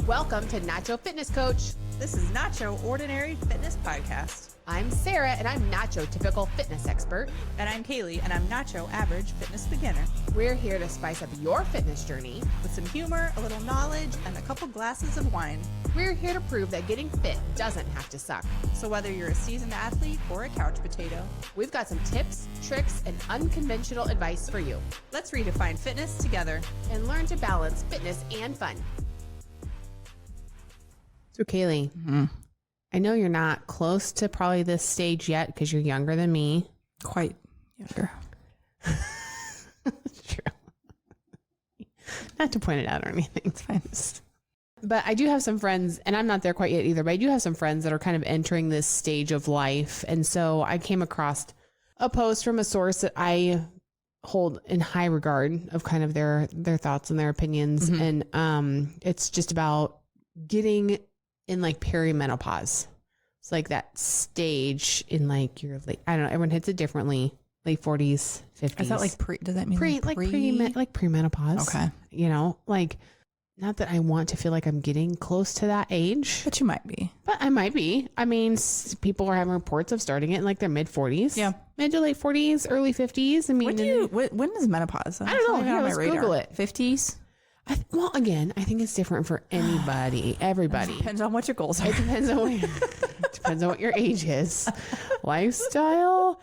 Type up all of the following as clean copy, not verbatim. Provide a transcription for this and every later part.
Welcome to Nacho Fitness Coach. This is Nacho Ordinary Fitness Podcast. I'm Sarah, and I'm Nacho Typical Fitness Expert. And I'm Caleigh, and I'm Nacho Average Fitness Beginner. We're here to spice up your fitness journey with some humor, a little knowledge, and a couple glasses of wine. We're here to prove that getting fit doesn't have to suck. So whether you're a seasoned athlete or a couch potato, we've got some tips, tricks, and unconventional advice for you. Let's redefine fitness together and learn to balance fitness and fun. So Caleigh, I know you're not close to probably this stage yet because you're younger than me. Quite younger. True. Not to point it out or anything. It's fine. But I do have some friends, and I'm not there quite yet either, but I do have some friends that are kind of entering this stage of life. And so I came across a post from a source that I hold in high regard of kind of their thoughts and their opinions. Mm-hmm. And it's just about getting in like perimenopause. It's like that stage in like your late, I don't know, everyone hits it differently. Late 40s, 50s. Is that like does that mean premenopause? Okay. You know, like, not that I want to feel like I'm getting close to that age. But you might be. But I might be. I mean, people are having reports of starting it in like their mid 40s. Yeah. Mid to late 40s, early 50s. I mean, when is menopause? I don't know. Here, Let's Google it. 50s? Well, again, I think it's different for anybody, everybody. Depends on what your goals are. It depends on what your age is. Lifestyle?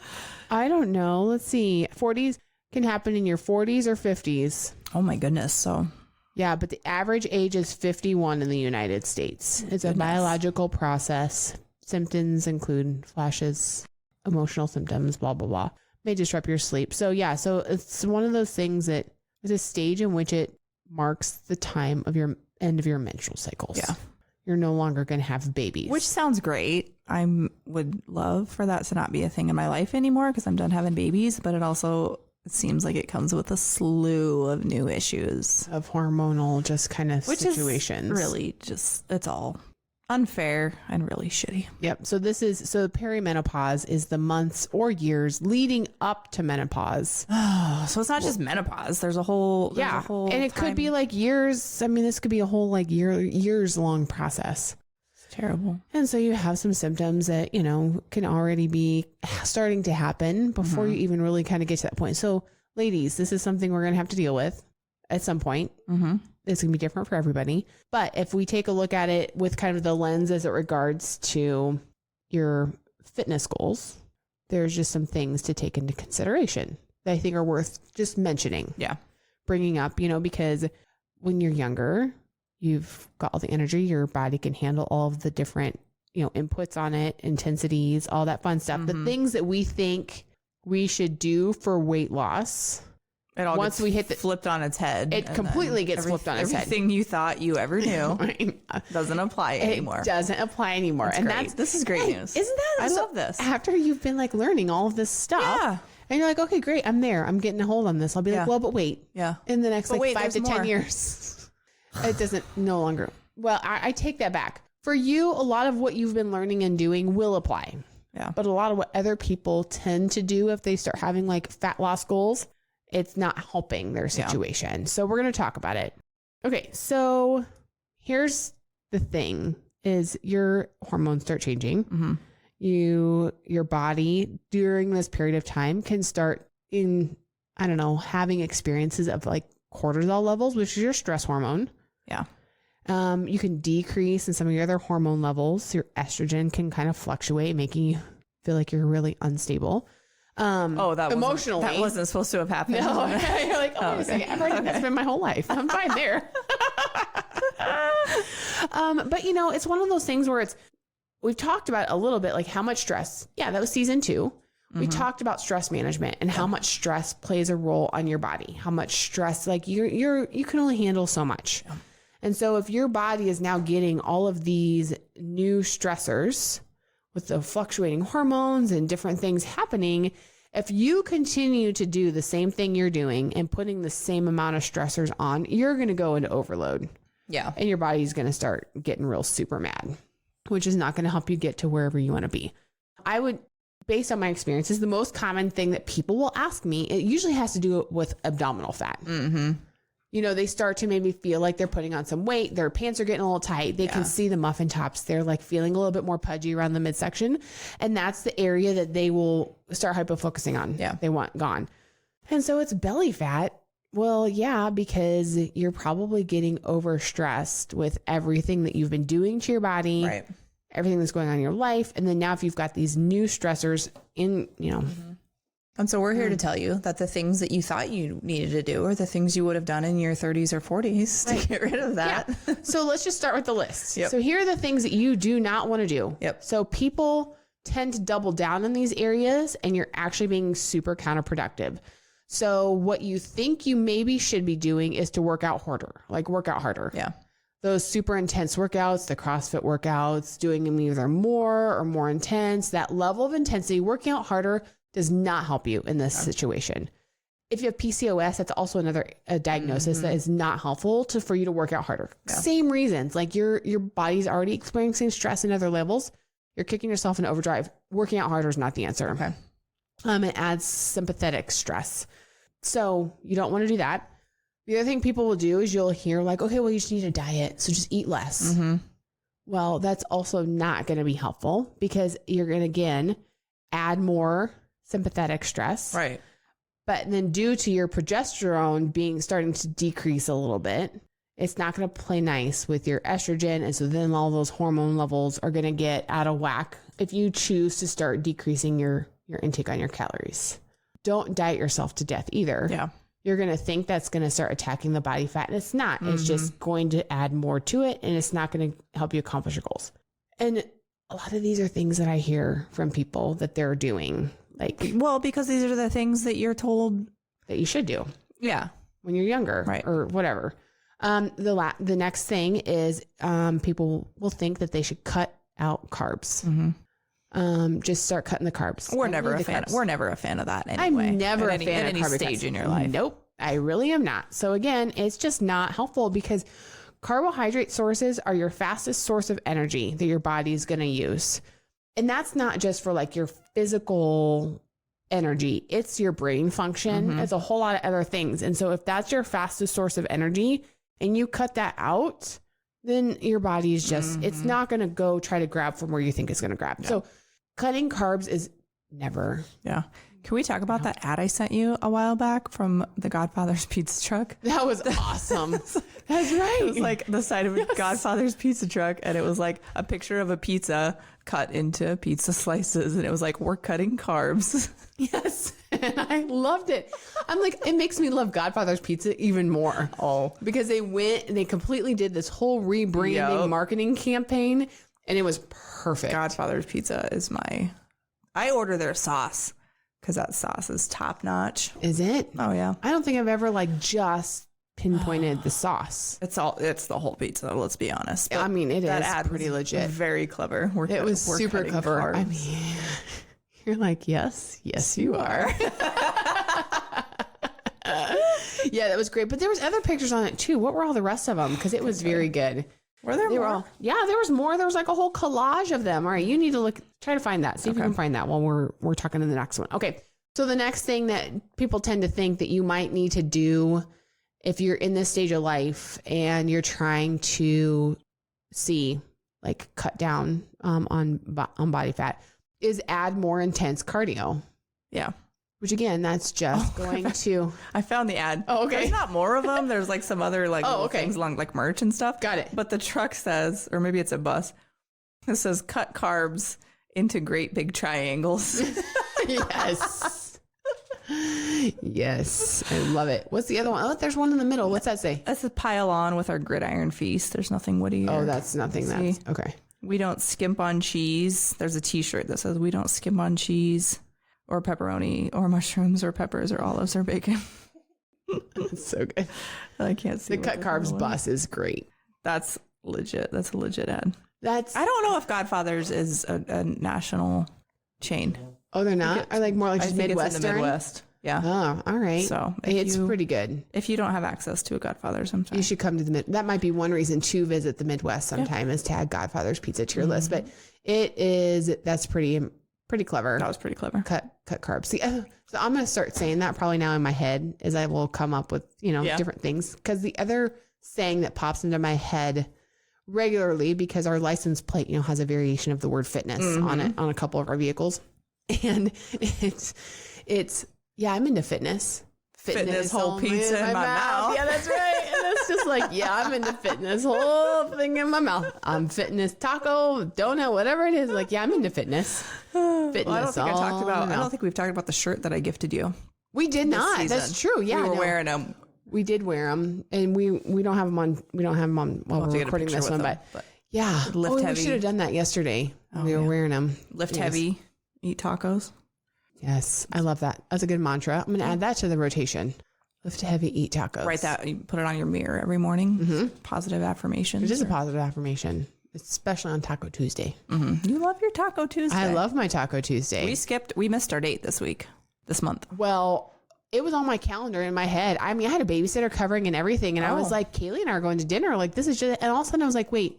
I don't know. Let's see. 40s can happen in your 40s or 50s. Oh my goodness. So yeah, but the average age is 51 in the United States. It's a biological process. Symptoms include flashes, emotional symptoms, blah, blah, blah. May disrupt your sleep. So yeah, so it's one of those things that there's a stage in which it marks the time of your end of your menstrual cycles. Yeah. You're no longer going to have babies. Which sounds great. I would love for that to not be a thing in my life anymore because I'm done having babies. But it seems like it comes with a slew of new issues. Of hormonal just kind of situations. Is really just, it's all unfair and really shitty. Yep. So perimenopause is the months or years leading up to menopause. Oh, so it's not just menopause. There's a whole and it could be like years. I mean, this could be a whole like years long process. It's terrible. And so you have some symptoms that, you know, can already be starting to happen before you even really kind of get to that point. So ladies, this is something we're going to have to deal with at some point. Mm-hmm. It's going to be different for everybody. But if we take a look at it with kind of the lens as it regards to your fitness goals, there's just some things to take into consideration that I think are worth just mentioning. Yeah. Bringing up, you know, because when you're younger, you've got all the energy, your body can handle all of the different, you know, inputs on it, intensities, all that fun stuff. The things that we think we should do for weight loss. It all once we hit flipped on its head. It completely gets flipped on its head. Everything you thought you ever knew doesn't apply anymore. It doesn't apply anymore. This is great news. Isn't that? I love this. After you've been like learning all of this stuff. Yeah. And you're like, okay, great. I'm there. I'm getting a hold on this. I'll be like, well, but wait. Yeah. In the next 5 to 10 years, it doesn't no longer. Well, I take that back. For you, a lot of what you've been learning and doing will apply. Yeah. But a lot of what other people tend to do if they start having like fat loss goals, it's not helping their situation. Yeah. So we're going to talk about it. Okay. So here's the thing is your hormones start changing. Mm-hmm. Your body during this period of time can start having experiences of like cortisol levels, which is your stress hormone. Yeah. You can decrease in some of your other hormone levels. Your estrogen can kind of fluctuate, making you feel like you're really unstable. Emotionally. That wasn't supposed to have happened. No, you're like, wait a second. I've already that's been my whole life. I'm fine there. But you know, it's one of those things where we've talked about a little bit, like how much stress. Yeah, that was season 2. We talked about stress management and how much stress plays a role on your body. How much stress, like you can only handle so much. Yeah. And so if your body is now getting all of these new stressors with the fluctuating hormones and different things happening, if you continue to do the same thing you're doing and putting the same amount of stressors on, you're going to go into overload. Yeah. And your body's going to start getting real super mad, which is not going to help you get to wherever you want to be. I would, based on my experiences, the most common thing that people will ask me, it usually has to do with abdominal fat. Mm-hmm. they start to maybe feel like they're putting on some weight. Their pants are getting a little tight. They can see the muffin tops. They're like feeling a little bit more pudgy around the midsection. And that's the area that they will start hypofocusing on. Yeah. They want gone. And so it's belly fat. Well, yeah, because you're probably getting overstressed with everything that you've been doing to your body, Right. everything that's going on in your life. And then now if you've got these new stressors in, And so we're here to tell you that the things that you thought you needed to do are the things you would have done in your 30s or 40s to get rid of that. Yeah. So let's just start with the list. Yep. So here are the things that you do not want to do. Yep. So people tend to double down in these areas and you're actually being super counterproductive. So what you think you maybe should be doing is to work out harder. Yeah. Those super intense workouts, the CrossFit workouts, doing them either more or more intense, that level of intensity, working out harder does not help you in this situation. If you have PCOS, that's also another diagnosis that is not helpful for you to work out harder. Yeah. Same reasons, like your body's already experiencing stress in other levels. You're kicking yourself in overdrive. Working out harder is not the answer. Okay. It adds sympathetic stress. So you don't want to do that. The other thing people will do is you'll hear like, okay, well, you just need a diet. So just eat less. Mm-hmm. Well, that's also not going to be helpful because you're going to, again, add more sympathetic stress. Right. But then due to your progesterone starting to decrease a little bit, it's not going to play nice with your estrogen. And so then all those hormone levels are going to get out of whack if you choose to start decreasing your intake on your calories. Don't diet yourself to death either. Yeah. You're going to think that's going to start attacking the body fat. And it's not. It's just going to add more to it. And it's not going to help you accomplish your goals. And a lot of these are things that I hear from people that they're doing. Well, because these are the things that you're told that you should do. Yeah. When you're younger. Right. Or whatever. The next thing is people will think that they should cut out carbs. Mm-hmm. Just start cutting the carbs. We're never a fan. We're never a fan of that anyway. I'm never a fan at of any carb stage cuts. in your life. Nope, I really am not. So again, it's just not helpful because carbohydrate sources are your fastest source of energy that your body is going to use. And that's not just for like your physical energy. It's your brain function. Mm-hmm. It's a whole lot of other things. And so if that's your fastest source of energy and you cut that out, then your body is just, it's not going to go try to grab from where you think it's going to grab. Yeah. So cutting carbs is never. Yeah. Can we talk about that ad I sent you a while back from the Godfather's pizza truck? That was awesome. That's right. It was like the side of a Godfather's pizza truck. And it was like a picture of a pizza cut into pizza slices. And it was like, we're cutting carbs. Yes. And I loved it. I'm like, it makes me love Godfather's Pizza even more. Oh. Because they went and they completely did this whole rebranding marketing campaign. And it was perfect. Godfather's Pizza is I order their sauce because that sauce is top notch. Is it? Oh, yeah. I don't think I've ever just pinpointed the sauce. It's the whole pizza, let's be honest. But I mean, it that is ad pretty was legit. Very clever. It was super clever. Carbs. I mean, you're like, yes, you are. Yeah, that was great. But there was other pictures on it too. What were all the rest of them? Because it was very good. Were there more? There was more. There was like a whole collage of them. All right, you need to try to find that. See if you can find that while we're talking to the next one. Okay. So the next thing that people tend to think that you might need to do if you're in this stage of life and you're trying to cut down on body fat is add more intense cardio. Yeah. Which again, that's just going to. I found the ad. Oh, okay. There's not more of them. There's like some other little things along like merch and stuff. Got it. But the truck says, or maybe it's a bus. It says cut carbs into great big triangles. Yes. Yes. I love it. What's the other one? Oh, there's one in the middle. What's that say? That's a pile on with our gridiron feast. There's nothing woody. Oh, that's nothing. That's okay. We don't skimp on cheese. There's a t-shirt that says we don't skimp on cheese or pepperoni or mushrooms or peppers or olives or bacon. That's so good. I can't see. The cut carbs bus is great. That's legit. That's a legit ad. I don't know if Godfather's is a national chain. Oh, they're not? Or like more like just Midwestern? It's in the Midwest. Yeah. Oh, all right. So it's pretty good. If you don't have access to a Godfather sometime. You should come to that might be one reason to visit the Midwest sometime is to add Godfather's Pizza to your list. But that's pretty Pretty clever. That was pretty clever. Cut carbs. See, so I'm going to start saying that probably now in my head as I will come up with, different things. Because the other saying that pops into my head regularly, because our license plate, has a variation of the word fitness on it, on a couple of our vehicles. And it's I'm into fitness. Fitness whole pizza in my mouth. Yeah, that's right. And it's just like, I'm into fitness, whole thing in my mouth. I'm fitness taco, donut, whatever it is. Like, I'm into fitness. Fitness. Well, I don't think we've talked about the shirt that I gifted you. We did not. Season. That's true. Yeah, we were wearing them. We did wear them, and we don't have them on. We don't have them on while we're recording this one. But yeah, lift heavy. We should have done that yesterday. We were wearing them. Lift heavy, eat tacos. Yes, I love that. That's a good mantra. I'm going to add that to the rotation. Lift heavy, eat tacos. Write that. You put it on your mirror every morning. Mm-hmm. Positive affirmations. It is a positive affirmation, especially on Taco Tuesday. Mm-hmm. You love your Taco Tuesday. I love my Taco Tuesday. We missed our date this month. Well, it was on my calendar in my head. I mean, I had a babysitter covering and everything. And I was like, Caleigh and I are going to dinner. Like, this is just, and all of a sudden I was like, wait,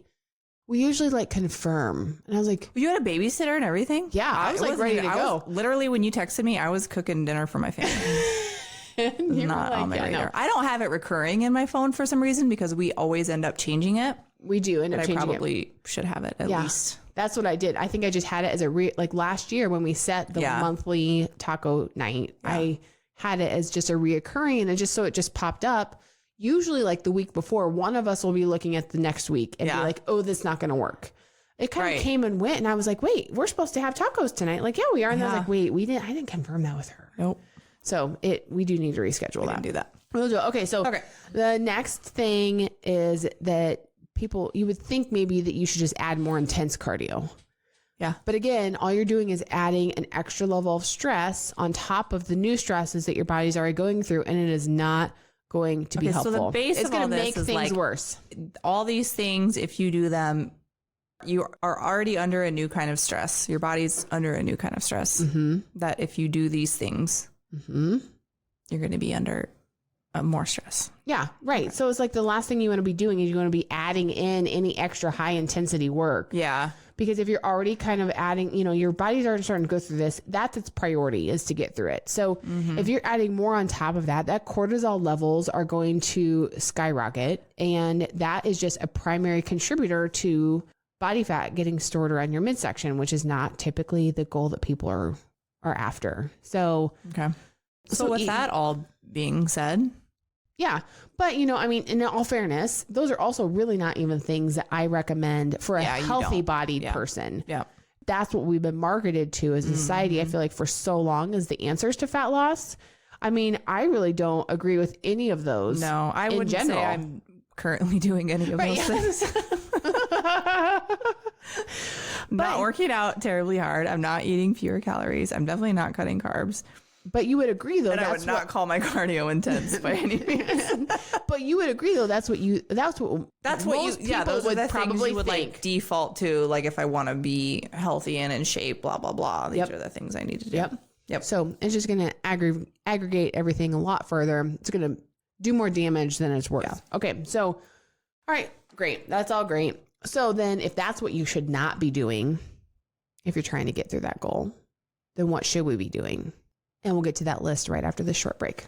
we usually like confirm. And I was like, you had a babysitter and everything? Yeah. I was like ready to go. Literally when you texted me, I was cooking dinner for my family. Not on my radar. No. I don't have it recurring in my phone for some reason because we always end up changing it. We do end up changing it. I probably should have it at least. That's what I did. I think I just had it as like last year when we set the monthly taco night, I had it as just a reoccurring, and it just popped up. Usually like the week before, one of us will be looking at the next week and be like, oh, this is not going to work. It kind of came and went. And I was like, wait, we're supposed to have tacos tonight. Like, yeah, we are. And I was like, wait, I didn't confirm that with her. Nope. So we do need to reschedule that. Do that. We'll do it. Okay. So the next thing is that you would think maybe that you should just add more intense cardio. Yeah. But again, all you're doing is adding an extra level of stress on top of the new stresses that your body's already going through. And it is not going to be helpful. So the base it's of all this is things like worse. All these things, if you do them, you are already under a new kind of stress. Your body's under a new kind of stress. Mm-hmm. That if you do these things, you're going to be under more stress. Yeah, right. Okay. So it's like the last thing you want to be doing is you want to be adding in any extra high intensity work. Yeah. Because if you're already kind of adding, your body's already starting to go through this, that's its priority is to get through it. So if you're adding more on top of that cortisol levels are going to skyrocket. And that is just a primary contributor to body fat getting stored around your midsection, which is not typically the goal that people are after. So, So with that all being said, yeah. But, in all fairness, those are also really not even things that I recommend for a healthy bodied person. Yeah. That's what we've been marketed to as a society. I feel like for so long as the answers to fat loss. I mean, I really don't agree with any of those. No, I wouldn't say I'm currently doing any of those things. Not working out terribly hard. I'm not eating fewer calories. I'm definitely not cutting carbs. But you would agree, though, and I would not call my cardio intense by any means. But you would agree, though, that's what you, those are the things you would like default to, like if I want to be healthy and in shape, blah, blah, blah. These are the things I need to do. Yep. So it's just going to aggregate everything a lot further. It's going to do more damage than it's worth. Yeah. Okay. So, all right, great. That's all great. So then if that's what you should not be doing, if you're trying to get through that goal, then what should we be doing? And we'll get to that list right after this short break.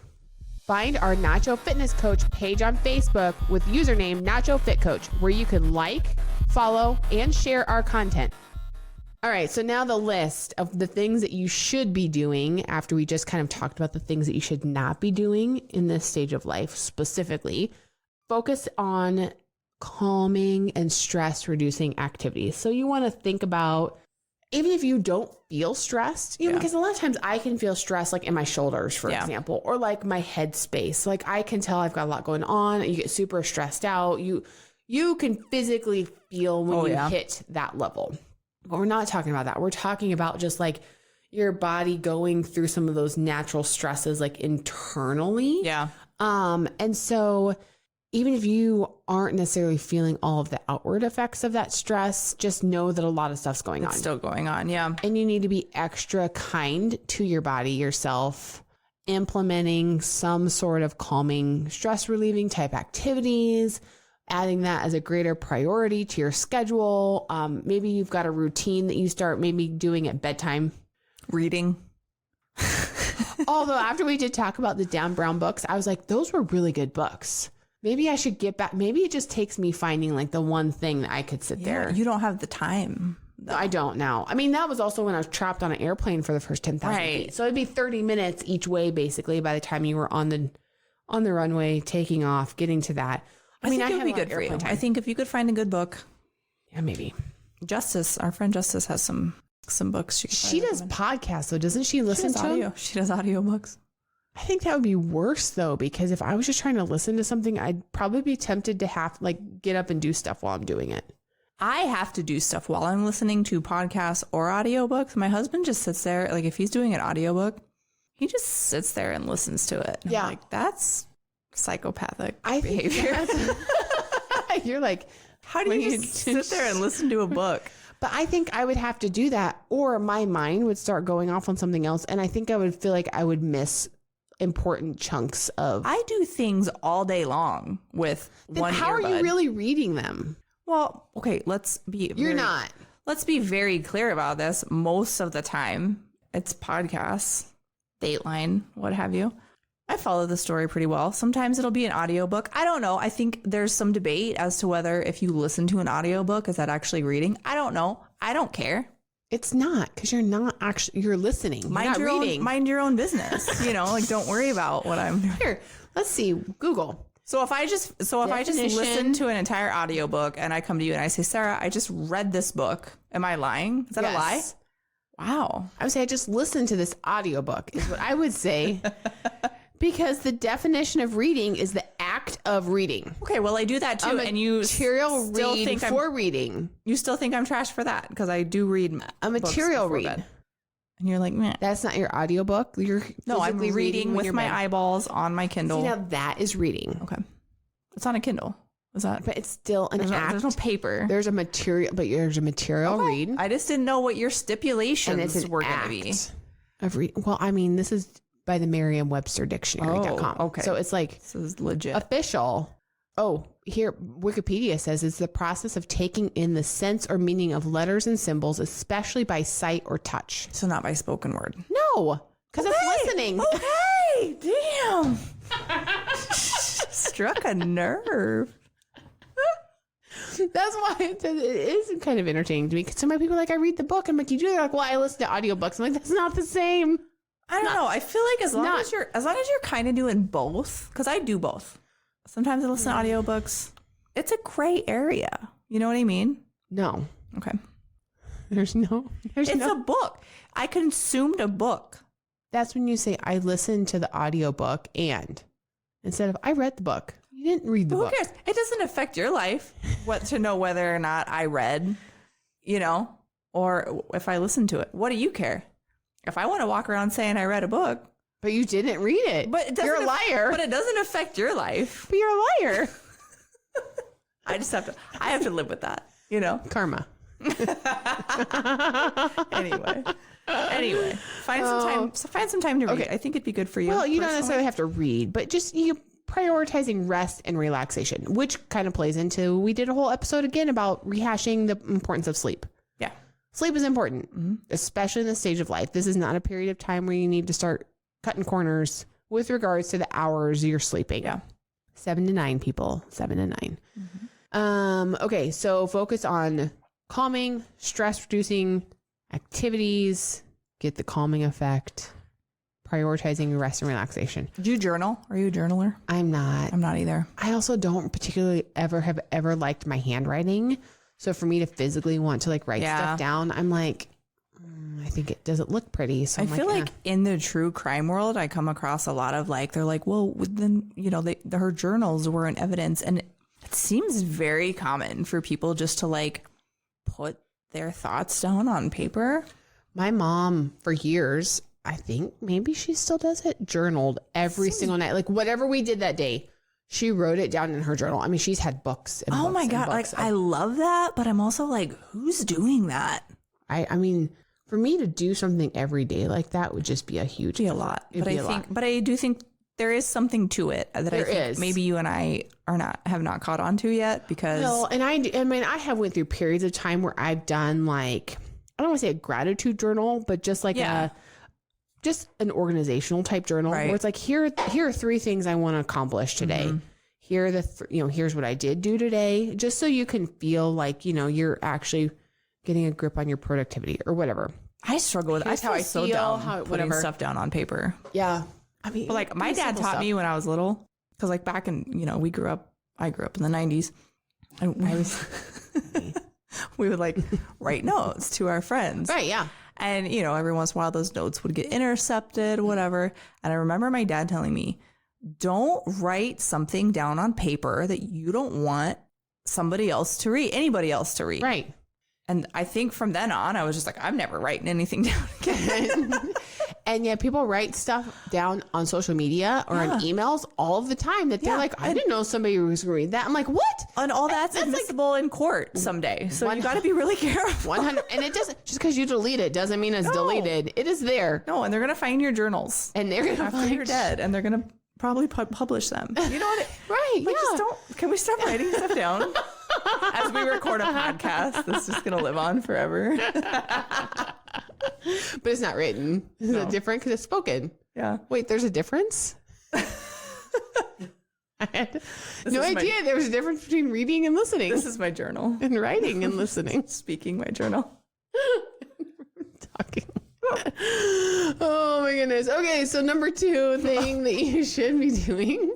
Find our Nacho Fitness Coach page on Facebook with username Nacho Fit Coach, where you can like, follow, and share our content. All right, so now the list of the things that you should be doing after we just kind of talked about the things that you should not be doing in this stage of life specifically. Focus on calming and stress reducing activities. So you want to think about, even if you don't feel stressed, because a lot of times I can feel stress like in my shoulders, for example, or like my head space. Like I can tell I've got a lot going on. You get super stressed out. You can physically feel when you hit that level. But we're not talking about that. We're talking about just like your body going through some of those natural stresses like internally. Yeah. And so even if you aren't necessarily feeling all of the outward effects of that stress, just know that a lot of stuff's going on. It's still going on, yeah. And you need to be extra kind to your body, yourself, implementing some sort of calming, stress relieving type activities, adding that as a greater priority to your schedule. Maybe you've got a routine that you start maybe doing at bedtime. Reading. Although after we did talk about the Dan Brown books, I was like, those were really good books. Maybe I should get back. Maybe it just takes me finding like the one thing that I could sit there. You don't have the time. No, I don't now. I mean, that was also when I was trapped on an airplane for the first 10,000 feet. So it'd be 30 minutes each way, basically, by the time you were on the runway, taking off, getting to that. I mean, it would be good for you. I think if you could find a good book. Yeah, maybe. Justice, our friend Justice has some books. She does podcasts, so doesn't she listen to audio? them? She does audiobooks. I think that would be worse, though, because if I was just trying to listen to something, I'd probably be tempted to have get up and do stuff while I'm doing it. I have to do stuff while I'm listening to podcasts or audiobooks. My husband just sits there. Like, if he's doing an audiobook, he just sits there and listens to it. And I'm like, that's psychopathic behavior. You're like, how do you just sit there and listen to a book? But I think I would have to do that, or my mind would start going off on something else. And I think I would feel like I would miss important chunks of. I do things all day long with one earbud. How are you really reading them? Well, okay, let's be very clear about this. Most of the time, it's podcasts, Dateline, what have you. I follow the story pretty well. Sometimes it'll be an audiobook. I don't know. I think there's some debate as to whether if you listen to an audiobook, is that actually reading? I don't know. I don't care. It's not, because you're not actually, you're listening. You're not reading. Mind your own business. Don't worry about what I'm doing. Here, let's see. Google. So if I just listen to an entire audiobook and I come to you and I say, Sarah, I just read this book. Am I lying? Is that a lie? Wow. I would say I just listened to this audiobook is what I would say. Because the definition of reading is the act of reading. Okay, well, I do that too. And you material read for reading. You still think I'm trash for that? Because I do read a material read. Bed. And you're like, meh. That's not your audiobook. I'm reading with my eyeballs on my Kindle. See, now that is reading. Okay. It's on a Kindle. Is that? But it's still an act. There's no paper. There's a material read. I just didn't know what your stipulations were going to be. Of read. Well, I mean, this is by the Merriam-Webster Dictionary.com. Okay. So it's like this is legit. Official. Oh, here Wikipedia says it's the process of taking in the sense or meaning of letters and symbols, especially by sight or touch. So not by spoken word. No, because it's listening. Okay, damn. Struck a nerve. That's why it is kind of entertaining to me. Because so many people are like, I read the book. I'm like, you do? They're like, well, I listen to audiobooks. I'm like, that's not the same. I don't know. I feel like as long as you're kind of doing both, because I do both. Sometimes I listen to audiobooks. It's a gray area. You know what I mean? No. Okay. It's a book. I consumed a book. That's when you say I listened to the audiobook and instead of I read the book. You didn't read the book. Who cares? It doesn't affect your life to know whether or not I read, or if I listened to it. What do you care? If I want to walk around saying I read a book. But you didn't read it. You're a liar. But it doesn't affect your life. But you're a liar. I have to live with that, Karma. Anyway, find some time to read. Okay. I think it'd be good for you. Well, you don't necessarily have to read, but just prioritizing rest and relaxation, which kind of plays into, we did a whole episode again about rehashing the importance of sleep. Yeah. Sleep is important, especially in this stage of life. This is not a period of time where you need to start cutting corners with regards to the hours you're sleeping. Yeah. 7 to 9 people, 7 to 9. Okay. So focus on calming, stress reducing activities, get the calming effect, prioritizing rest and relaxation. Do you journal? Are you a journaler? I'm not. I'm not either. I also don't particularly have ever liked my handwriting. So for me to physically want to write stuff down, I'm like, I think it doesn't look pretty. So I feel like in the true crime world, I come across a lot of they're like, well, then, her journals were in evidence. And it seems very common for people just to put their thoughts down on paper. My mom for years, I think maybe she still does it, journaled every single night. Whatever we did that day, she wrote it down in her journal. I mean, she's had books. And oh my God. I love that. But I'm also who's doing that? I mean, for me to do something every day like that would just be a lot. But I do think there is something to it that I think maybe you and I have not caught on to yet, because I have went through periods of time where I've done I don't want to say a gratitude journal, but just a just an organizational type journal where it's like, here are 3 things I want to accomplish today. Here are the, here's what I did do today, just so you can feel like, you're actually getting a grip on your productivity or whatever. I struggle with that's how I slow down putting stuff down on paper. Yeah. I mean, but like my dad taught me when I was little, because like back in, I grew up in the 90s, and we would like write notes to our friends. Right. Yeah. And, every once in a while those notes would get intercepted, whatever. And I remember my dad telling me, don't write something down on paper that you don't want anybody else to read. Right. And I think from then on, I was just like, I'm never writing anything down again. And yet people write stuff down on social media or in emails all of the time that they're like, I didn't know somebody was going to read that. I'm like, what? And all that's admissible in court someday. So you got to be really careful. 100. And it doesn't, just because you delete it doesn't mean it's deleted. It is there. No, and they're going to find your journals. And they're going to after you're dead. And they're going to probably publish them. You know what? Right. But just can we stop writing stuff down? As we record a podcast, this is just going to live on forever. But it's not written. Is it different because it's spoken? Yeah. Wait, there's a difference? I had no idea there was a difference between reading and listening. This is my journal. And writing and listening. Speaking my journal. Talking. Oh my goodness. Okay, so number 2 thing that you should be doing,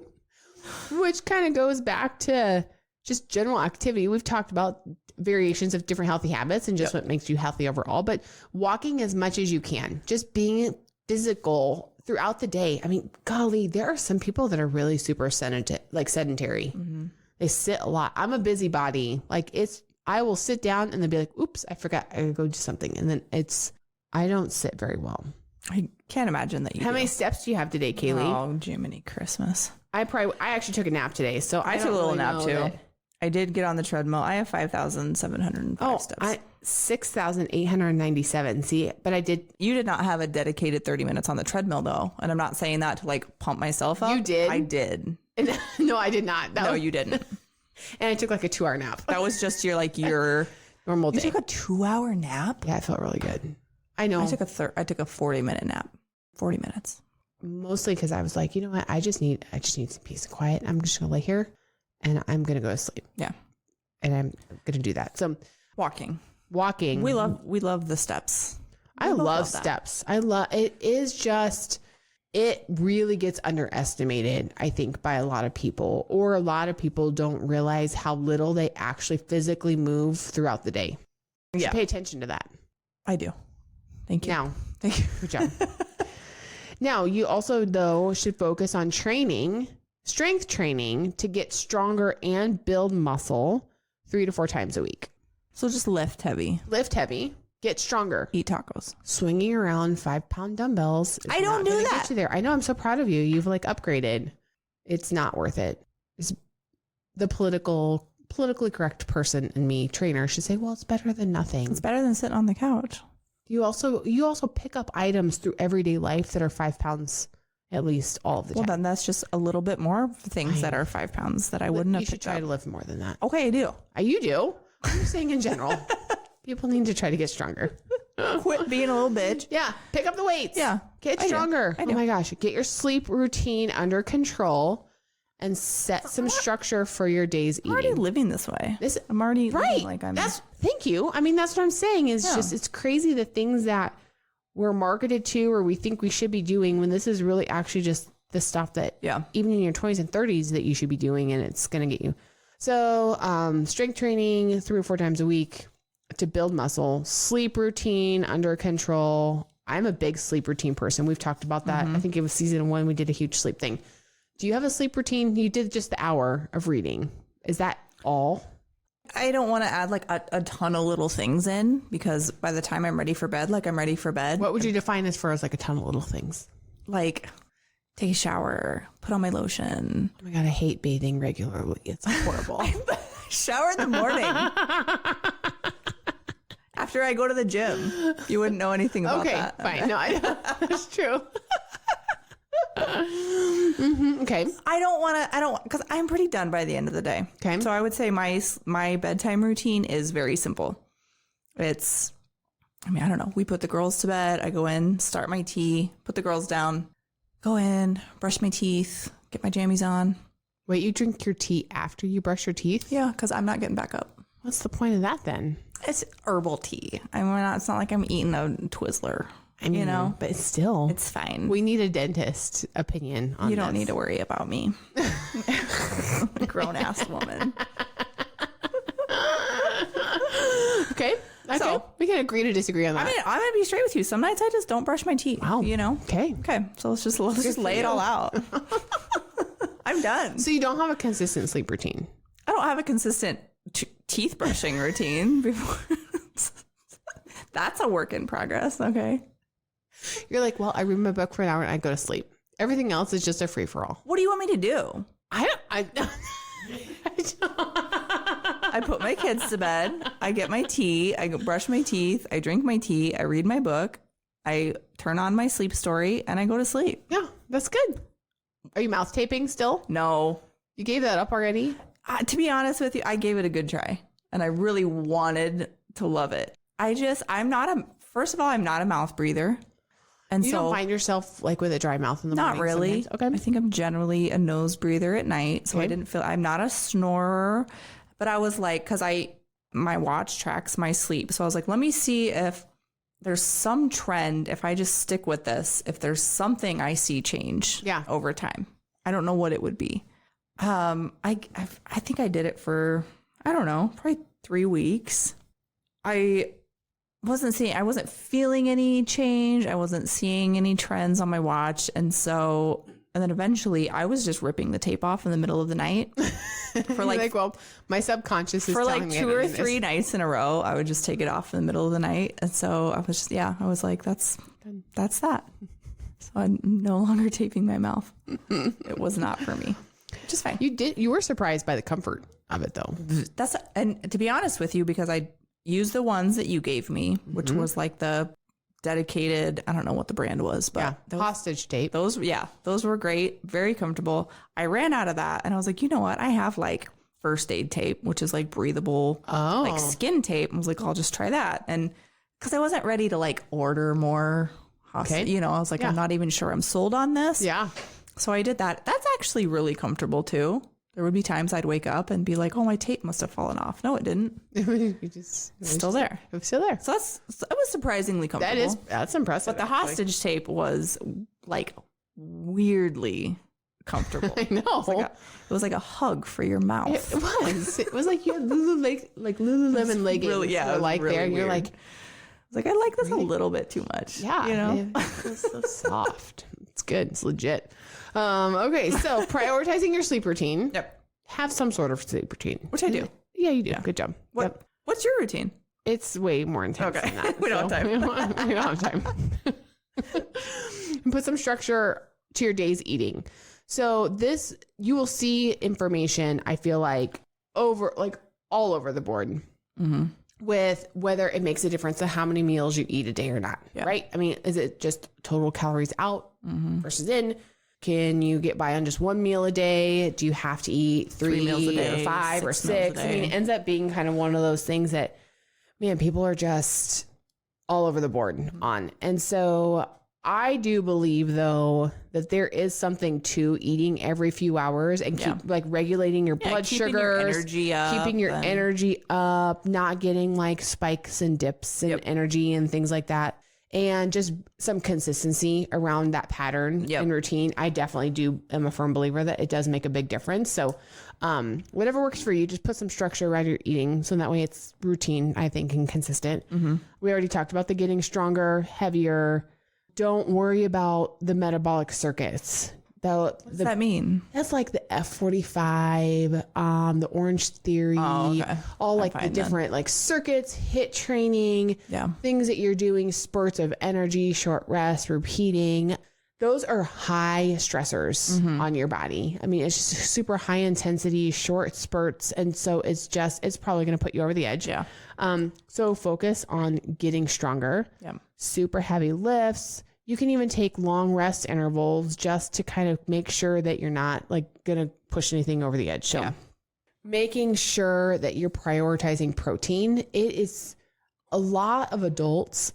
which kind of goes back to just general activity. We've talked about variations of different healthy habits and just what makes you healthy overall, but walking as much as you can, just being physical throughout the day. I mean, golly, there are some people that are really super sedentary. They sit a lot. I'm a busybody. I will sit down and then be like, oops, I forgot I gotta go do something. And then I don't sit very well. I can't imagine that you How many steps do you have today, Caleigh? Oh, Jiminy Christmas. I actually took a nap today, so I took a little nap too. I did get on the treadmill. I have 5,705 steps. 6,897. See, but I did. You did not have a dedicated 30 minutes on the treadmill though. And I'm not saying that to like pump myself up. You did? I did. No, I did not. No, you didn't. And I took like a 2-hour nap. That was just your normal day. You took a 2-hour nap? Yeah, I felt really good. I know. I took a 40-minute nap. 40 minutes. Mostly because I was like, you know what? I just need some peace and quiet. I'm just gonna lay here and I'm gonna go to sleep. Yeah. And I'm gonna do that. So walking. We love the steps. I love steps. It really gets underestimated, I think, by a lot of people, or a lot of people don't realize how little they actually physically move throughout the day. You should pay attention to that. I do. Thank you. Thank you. Good job. Now, you also, though, should focus on strength training to get stronger and build muscle 3 to 4 times a week. So just lift heavy. Get stronger. Eat tacos. Swinging around 5-pound dumbbells. I don't do that. Get you there. I know. I'm so proud of you. You've upgraded. It's not worth it. It's the politically correct person in me, trainer, should say, well, it's better than nothing. It's better than sitting on the couch. You also pick up items through everyday life that are 5 pounds at least all of the time. Well, then that's just a little bit more things that are 5 pounds that I wouldn't have picked up. You should try to lift more than that. Okay, I do. You do? I'm just saying in general. People need to try to get stronger. Quit being a little bitch. Yeah. Pick up the weights. Yeah. Get stronger. Oh my gosh. Get your sleep routine under control and set some structure for your day's eating. I'm already living this way. I'm already living like I'm... Thank you. I mean, that's what I'm saying is just, it's crazy the things that we're marketed to or we think we should be doing when this is really actually just the stuff that even in your 20s and 30s that you should be doing, and it's going to get you. So strength training 3 or 4 times a week to build muscle, sleep routine under control. I'm a big sleep routine person. We've talked about that. I think it was season 1. We did a huge sleep thing. Do you have a sleep routine? You did just the hour of reading. Is that all? I don't want to add a ton of little things in because by the time I'm ready for bed, I'm ready for bed. What would you define as far as a ton of little things? Take a shower, put on my lotion. Oh my God, I hate bathing regularly. It's horrible. I shower in the morning. After I go to the gym. You wouldn't know anything about that. Okay, fine. No, that's true. Okay. I don't, because I'm pretty done by the end of the day. Okay. So I would say my bedtime routine is very simple. It's I mean, I don't know. We put the girls to bed. I go in, start my tea, put the girls down, go in, brush my teeth, get my jammies on. Wait, you drink your tea after you brush your teeth? Yeah, because I'm not getting back up. What's the point of that then? It's herbal tea. I mean, it's not like I'm eating a Twizzler. I mean, you know, but it's still, it's fine. We need a dentist opinion on You don't this. need to worry about me. A grown-ass woman. Okay. So, we can agree to disagree on that. I mean, I'm going to be straight with you. Some nights I just don't brush my teeth. Wow. You know? Okay. Okay. So let's just lay it all out. I'm done. So you don't have a consistent sleep routine? I don't have a consistent teeth brushing routine before. That's a work in progress. Okay. You're like, well, I read my book for an hour and I go to sleep. Everything else is just a free for all. What do you want me to do? I put my kids to bed. I get my tea. I brush my teeth. I drink my tea. I read my book. I turn on my sleep story and I go to sleep. Yeah, that's good. Are you mouth taping still? No. You gave that up already? To be honest with you, I gave it a good try and I really wanted to love it. First of all, I'm not a mouth breather. And you so don't find yourself like with a dry mouth in the not morning? really. Sometimes? Okay. I think I'm generally a nose breather at night. So Okay. I'm not a snorer, but I was like, cause my watch tracks my sleep. So I was like, let me see if there's some trend. If I just stick with this, if there's something I see change over time, I don't know what it would be. I think I did it for, I don't know, probably 3 weeks. I wasn't feeling any change. I wasn't seeing any trends on my watch. And then eventually I was just ripping the tape off in the middle of the night for like, well, my subconscious is for telling like me 2 or 3 nights in a row. I would just take it off in the middle of the night. And so I was just, I was like, that's that. So I'm no longer taping my mouth. It was not for me, which is fine. You were surprised by the comfort of it though. And to be honest with you, because I used the ones that you gave me, which was like the dedicated, I don't know what the brand was, but hostage tape. Those were great, very comfortable. I ran out of that and I was like, you know what? I have like first aid tape, which is like breathable, like skin tape. I was like, I'll just try that. And because I wasn't ready to like order more, I was like, I'm not even sure I'm sold on this. Yeah. So I did that. That's actually really comfortable too. There would be times I'd wake up and be like, oh, my tape must have fallen off. No, it didn't. It's still there. It's still there. So it was surprisingly comfortable. That's impressive. But the hostage tape was like weirdly comfortable. I know. It was like a hug for your mouth. It was. It was like you had Lululemon leggings. Really, yeah. Like really there, weird. you're like, I was like, I like this a little bit too much. Yeah. You know, it's so soft. It's good. It's legit. Okay. So prioritizing your sleep routine. Yep. Have some sort of sleep routine. Which I do. Yeah, you do. Good job. What's your routine? It's way more intense than that. We don't have time. We don't have time. Put some structure to your day's eating. So you will see information, I feel like, all over the board. Mm-hmm. With whether it makes a difference to how many meals you eat a day or not, right? I mean, is it just total calories out versus in? Can you get by on just one meal a day? Do you have to eat 3 meals a day, or 5 or 6? I mean, it ends up being kind of one of those things that, man, people are just all over the board on. And so I do believe, though, that there is something to eating every few hours and keep like regulating your blood sugars, keeping your energy up, not getting like spikes and dips in energy and things like that. And just some consistency around that pattern and routine. I definitely am a firm believer that it does make a big difference. So whatever works for you, just put some structure around your eating. So that way it's routine, I think, and consistent. Mm-hmm. We already talked about the getting stronger, heavier. Don't worry about the metabolic circuits. What does that mean? That's like the F45, the Orange Theory, all like the different like circuits, HIIT training, things that you're doing, spurts of energy, short rest, repeating. Those are high stressors on your body. I mean, it's just super high intensity, short spurts. And so it's probably going to put you over the edge. Yeah. So focus on getting stronger, super heavy lifts. You can even take long rest intervals just to kind of make sure that you're not like going to push anything over the edge. So making sure that you're prioritizing protein. It is a lot of adults,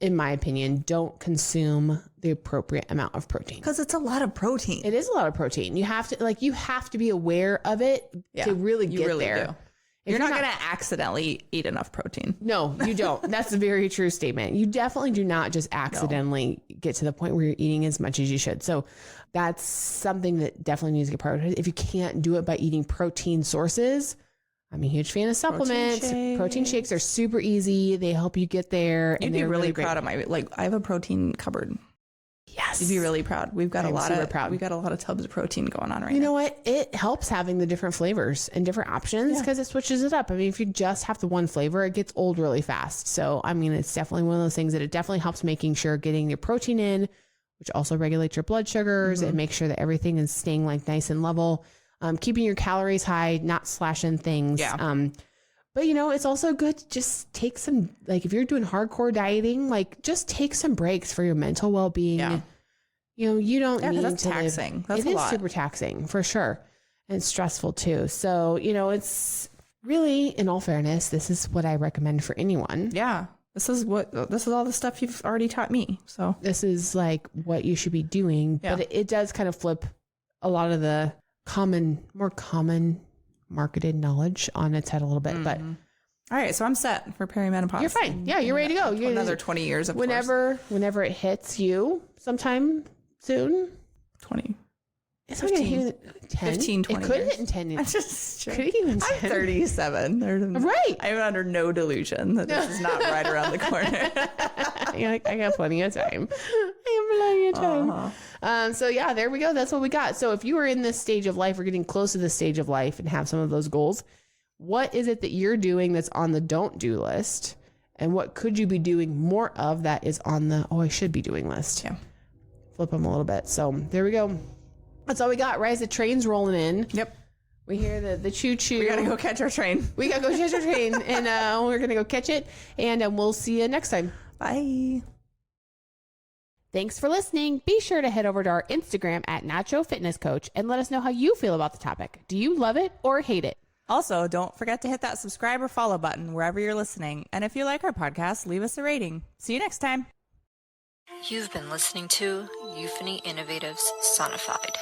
in my opinion, don't consume the appropriate amount of protein. Because it's a lot of protein. It is a lot of protein. You have to be aware of it to really get there. Do. You're not going to accidentally eat enough protein. No, you don't. That's a very true statement. You definitely do not just accidentally get to the point where you're eating as much as you should. So that's something that definitely needs to get prioritized. If you can't do it by eating protein sources, I'm a huge fan of supplements. Protein shakes are super easy. They help you get there. You'd be really proud of I have a protein cupboard. Yes. You'd be really proud. We've got a lot of tubs of protein going on right now. You know what? It helps having the different flavors and different options because it switches it up. I mean, if you just have the one flavor, it gets old really fast. So, I mean, it's definitely one of those things that it definitely helps making sure getting your protein in, which also regulates your blood sugars and makes sure that everything is staying like nice and level. Keeping your calories high, not slashing things. Yeah. But, you know, it's also good to just take some, like if you're doing hardcore dieting, like just take some breaks for your mental well-being. Yeah. You know, you don't need that's to taxing. It is super taxing for sure. And stressful too. So, you know, it's really, in all fairness, this is what I recommend for anyone. Yeah. This is all the stuff you've already taught me. So this is like what you should be doing. Yeah. But it does kind of flip a lot of the more common marketed knowledge on its head a little bit. But all right, so I'm set for perimenopause. You're fine. Yeah, you're ready to go. Another 20 years of whenever it hits you sometime soon. 20. It's 15, 10. 15, 20 It could years. hit in 10 years. I'm just could even 10. I'm 37. Right. I'm under no delusion that this is not right around the corner. You're like, I got plenty of time. I have plenty of time. So yeah, there we go. That's what we got. So if you are in this stage of life or getting close to this stage of life and have some of those goals, what is it that you're doing that's on the don't do list? And what could you be doing more of that is on the, I should be doing list? Yeah. Flip them a little bit. So there we go. That's all we got, right? The train's rolling in. Yep. We hear the choo-choo. We got to go catch our train. We got to go catch our train. And we're going to go catch it. And we'll see you next time. Bye. Thanks for listening. Be sure to head over to our Instagram at Nacho Fitness Coach and let us know how you feel about the topic. Do you love it or hate it? Also, don't forget to hit that subscribe or follow button wherever you're listening. And if you like our podcast, leave us a rating. See you next time. You've been listening to Euphony Innovatives Sonified.